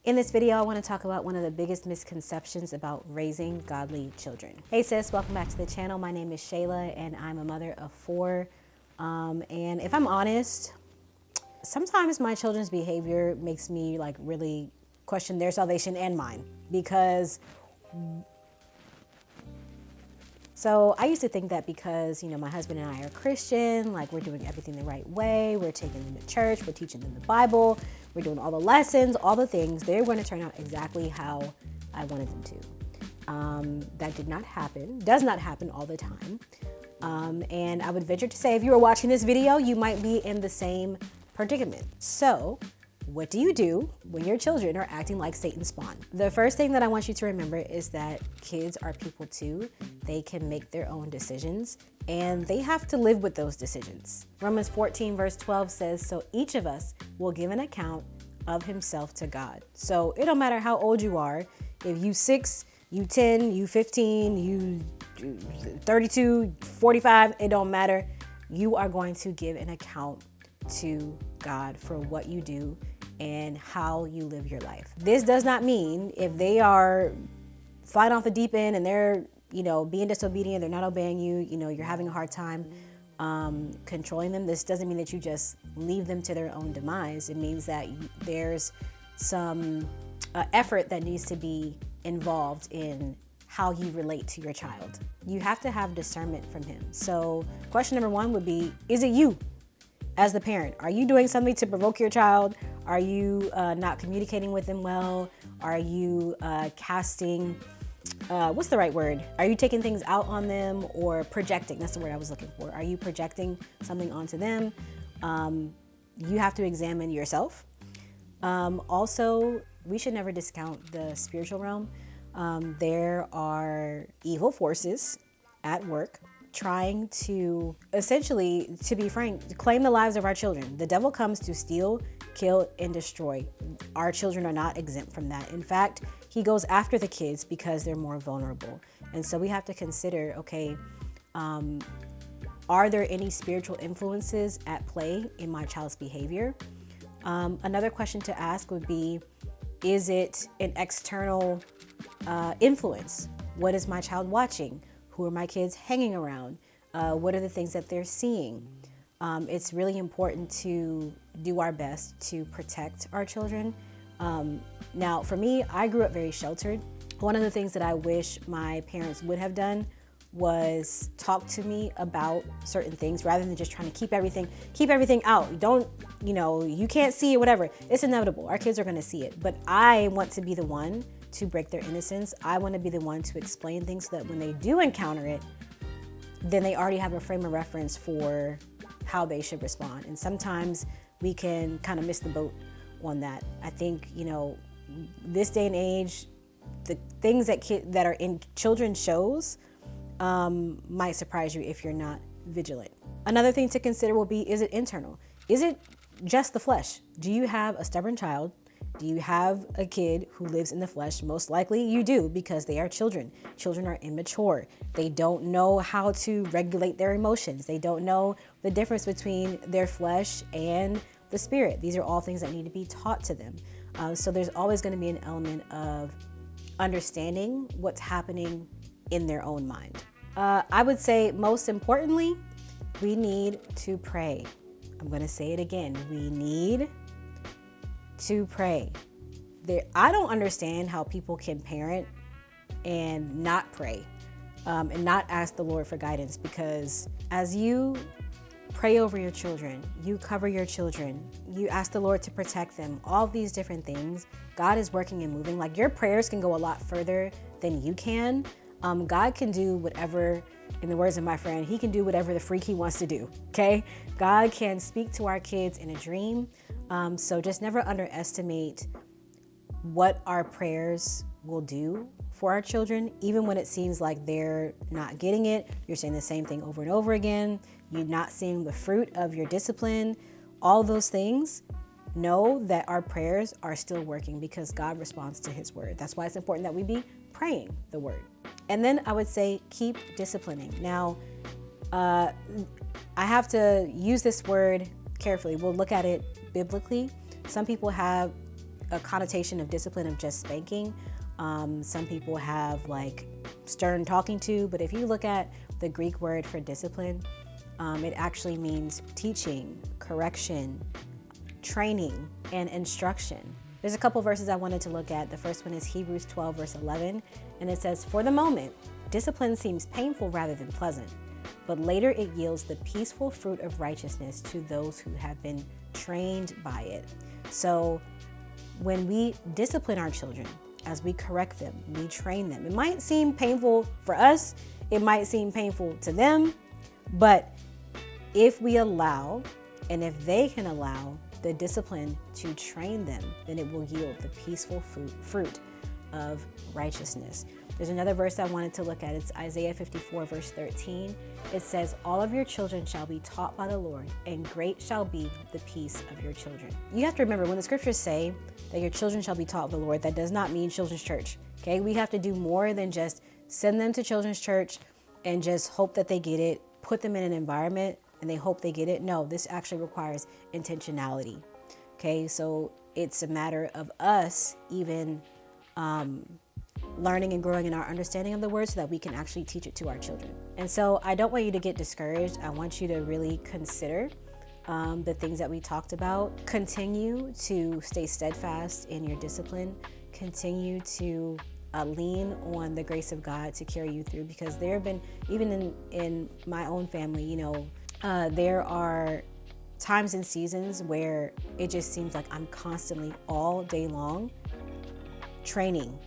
In this video, I want to talk about one of the biggest misconceptions about raising godly children. Hey sis, welcome back to the channel. My name is Shayla and I'm a mother of 4. And if I'm honest, sometimes my children's behavior makes me really question their salvation and mine, because I used to think that because, my husband and I are Christian, we're doing everything the right way, we're taking them to church, we're teaching them the Bible, we're doing all the lessons, all the things, they're going to turn out exactly how I wanted them to. That did not happen, does not happen all the time. And I would venture to say, if you are watching this video, you might be in the same predicament. So what do you do when your children are acting like Satan's spawn? The first thing that I want you to remember is that kids are people too. They can make their own decisions and they have to live with those decisions. Romans 14 verse 12 says, so each of us will give an account of himself to God. So it don't matter how old you are. If you 6, you 10, you 15, you 32, 45, it don't matter. You are going to give an account to God for what you do and how you live your life. This does not mean if they are flying off the deep end and they're, being disobedient, they're not obeying you, you're having a hard time controlling them. This doesn't mean that you just leave them to their own demise. It means that there's some effort that needs to be involved in how you relate to your child. You have to have discernment from him. So question number 1 would be, is it you? As the parent, are you doing something to provoke your child? Are you not communicating with them well? Are you casting, what's the right word? Are you taking things out on them or projecting? That's the word I was looking for. Are you projecting something onto them? You have to examine yourself. Also, we should never discount the spiritual realm. There are evil forces at work trying to essentially, to be frank, claim the lives of our children. The devil comes to steal, kill, and destroy. Our children are not exempt from that. In fact, he goes after the kids because they're more vulnerable. And so we have to consider, okay, are there any spiritual influences at play in my child's behavior? Another question to ask would be, is it an external influence? What is my child watching? Who are my kids hanging around? What are the things that they're seeing? It's really important to do our best to protect our children. Now, for me, I grew up very sheltered. One of the things that I wish my parents would have done was talk to me about certain things rather than just trying to keep everything out. Don't, you can't see it, whatever. It's inevitable. Our kids are going to see it. But I want to be the one to break their innocence. I want to be the one to explain things so that when they do encounter it, then they already have a frame of reference for how they should respond. And sometimes we can kind of miss the boat on that. I think, this day and age, the things that are in children's shows might surprise you if you're not vigilant. Another thing to consider will be, is it internal? Is it just the flesh? Do you have a stubborn child? Do you have a kid who lives in the flesh? Most likely you do, because they are children. Children are immature. They don't know how to regulate their emotions. They don't know the difference between their flesh and the spirit. These are all things that need to be taught to them. So there's always going to be an element of understanding what's happening in their own mind. I would say most importantly, we need to pray. I'm going to say it again. We need to pray. I don't understand how people can parent and not pray and not ask the Lord for guidance, because as you pray over your children, you cover your children, you ask the Lord to protect them, all these different things, God is working and moving. Your prayers can go a lot further than you can. God can do whatever, in the words of my friend, he can do whatever the freak he wants to do, okay? God can speak to our kids in a dream. So just never underestimate what our prayers will do for our children, even when it seems like they're not getting it. You're saying the same thing over and over again. You're not seeing the fruit of your discipline. All those things, know that our prayers are still working because God responds to his word. That's why it's important that we be praying the word. And then I would say, keep disciplining. Now, I have to use this word carefully. We'll look at it biblically. Some people have a connotation of discipline of just spanking. Some people have like stern talking to, but if you look at the Greek word for discipline, it actually means teaching, correction, training, and instruction. There's a couple verses I wanted to look at. The first one is Hebrews 12, verse 11, and it says, "For the moment, discipline seems painful rather than pleasant, but later it yields the peaceful fruit of righteousness to those who have been trained by it." So when we discipline our children, as we correct them, we train them. It might seem painful for us, it might seem painful to them, but if we allow, and if they can allow the discipline to train them, then it will yield the peaceful fruit of righteousness. There's another verse I wanted to look at. It's Isaiah 54, verse 13. It says, "All of your children shall be taught by the Lord, and great shall be the peace of your children." You have to remember, when the scriptures say that your children shall be taught of the Lord, that does not mean children's church. Okay, we have to do more than just send them to children's church and just hope that they get it, put them in an environment and they hope they get it. No, this actually requires intentionality. Okay, so it's a matter of us even learning and growing in our understanding of the word so that we can actually teach it to our children. And so I don't want you to get discouraged. I want you to really consider the things that we talked about. Continue to stay steadfast in your discipline. Continue to lean on the grace of God to carry you through, because there have been, even in my own family, there are times and seasons where it just seems like I'm constantly all day long training,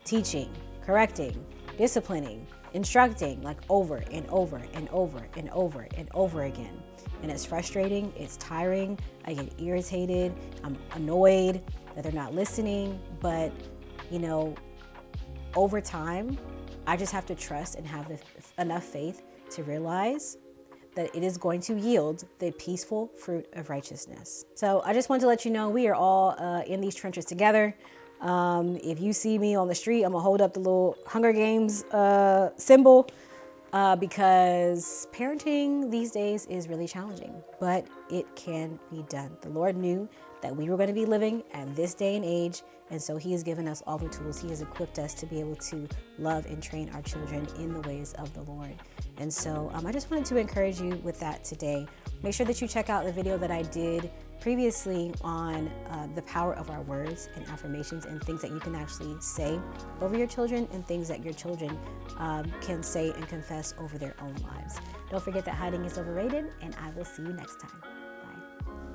teaching, correcting, disciplining, instructing, like over and over and over and over and over again. And it's frustrating, it's tiring, I get irritated, I'm annoyed that they're not listening, but over time, I just have to trust and have enough faith to realize that it is going to yield the peaceful fruit of righteousness. So I just wanted to let you know we are all in these trenches together. If you see me on the street, I'm gonna hold up the little Hunger Games symbol because parenting these days is really challenging, but it can be done. The Lord knew that we were going to be living at this day and age, and so He has given us all the tools. He has equipped us to be able to love and train our children in the ways of the Lord. And so I just wanted to encourage you with that today. Make sure that you check out the video that I did previously on the power of our words and affirmations and things that you can actually say over your children and things that your children can say and confess over their own lives. Don't forget that hiding is overrated, and I will see you next time.